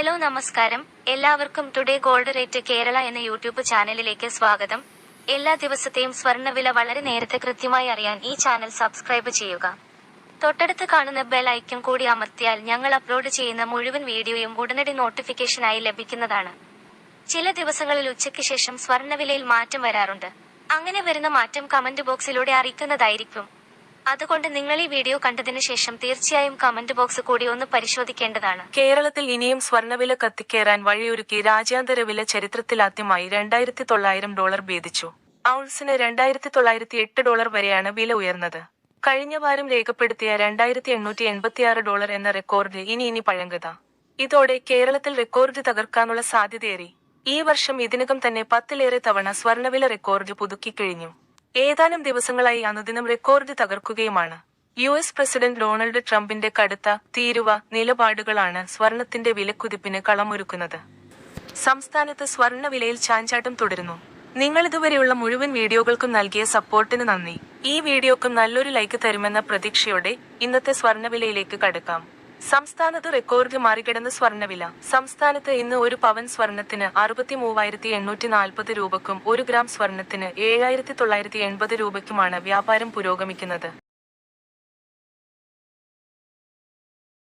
Hello നമസ്കാരം, എല്ലാവർക്കും today gold rate Kerala എന്ന യൂട്യൂബ് ചാനലിലേക്ക് സ്വാഗതം. എല്ലാ ദിവസത്തെയും സ്വർണ്ണവില വളരെ നേരത്തെ കൃത്യമായി അറിയാൻ ഈ ചാനൽ സബ്സ്ക്രൈബ് ചെയ്യുക. തൊട്ടടുത്ത് കാണുന്ന ബെൽ ഐക്കൺ കൂടി അമർത്തിയാൽ ഞങ്ങൾ അപ്ലോഡ് ചെയ്യുന്ന മുഴുവൻ വീഡിയോയും ഉടനടി നോട്ടിഫിക്കേഷനായി ലഭിക്കുന്നതാണ്. ചില ദിവസങ്ങളിൽ ഉച്ചയ്ക്ക് ശേഷം സ്വർണ്ണവിലയിൽ മാറ്റം വരാറുണ്ട്. അങ്ങനെ വരുന്ന മാറ്റം കമന്റ് ബോക്സിലൂടെ അറിയിക്കുന്നതായിരിക്കും. അതുകൊണ്ട് നിങ്ങൾ ഈ വീഡിയോ കണ്ടതിനു ശേഷം തീർച്ചയായും കമന്റ് ബോക്സ് കൂടി ഒന്ന് പരിശോധിക്കേണ്ടതാണ്. കേരളത്തിൽ ഇനിയും സ്വർണ്ണവില കത്തിക്കേറാൻ വഴിയൊരുക്കി രാജ്യാന്തര വില ചരിത്രത്തിലാദ്യമായി $2,900 ഭേദിച്ചു. ഔൺസിന് $2,908 വരെയാണ് വില ഉയർന്നത്. കഴിഞ്ഞ വാരം രേഖപ്പെടുത്തിയ $2,886 എന്ന റെക്കോർഡ് ഇനി പഴങ്കഥ. ഇതോടെ കേരളത്തിൽ റെക്കോർഡ് തകർക്കാനുള്ള സാധ്യതയേറി. ഈ വർഷം ഇതിനകം തന്നെ 10ലേറെ തവണ സ്വർണ്ണവില റെക്കോർഡ് പുതുക്കിക്കഴിഞ്ഞു. ഏതാനും ദിവസങ്ങളായി അനുദിനം റെക്കോർഡ് തകർക്കുകയുമാണ്. US പ്രസിഡന്റ് ഡൊണാൾഡ് ട്രംപിന്റെ കടുത്ത തീരുവ നിലപാടുകളാണ് സ്വർണത്തിന്റെ വിലക്കുതിപ്പിന് കളമൊരുക്കുന്നത്. സംസ്ഥാനത്ത് സ്വർണ്ണവിലയിൽ ചാഞ്ചാട്ടം തുടരുന്നു. നിങ്ങളിതുവരെയുള്ള മുഴുവൻ വീഡിയോകൾക്കും നൽകിയ സപ്പോർട്ടിന് നന്ദി. ഈ വീഡിയോക്കും നല്ലൊരു ലൈക്ക് തരുമെന്ന പ്രതീക്ഷയോടെ ഇന്നത്തെ സ്വർണ്ണവിലയിലേക്ക് കടക്കാം. സംസ്ഥാനത്ത് റെക്കോർഡ് മറികടന്ന സ്വർണ്ണവില. സംസ്ഥാനത്ത് ഇന്ന് ഒരു പവൻ സ്വർണത്തിന് 63,840 രൂപയ്ക്കും 1 ഗ്രാം സ്വർണത്തിന് 7,980 രൂപയ്ക്കുമാണ് വ്യാപാരം പുരോഗമിക്കുന്നത്.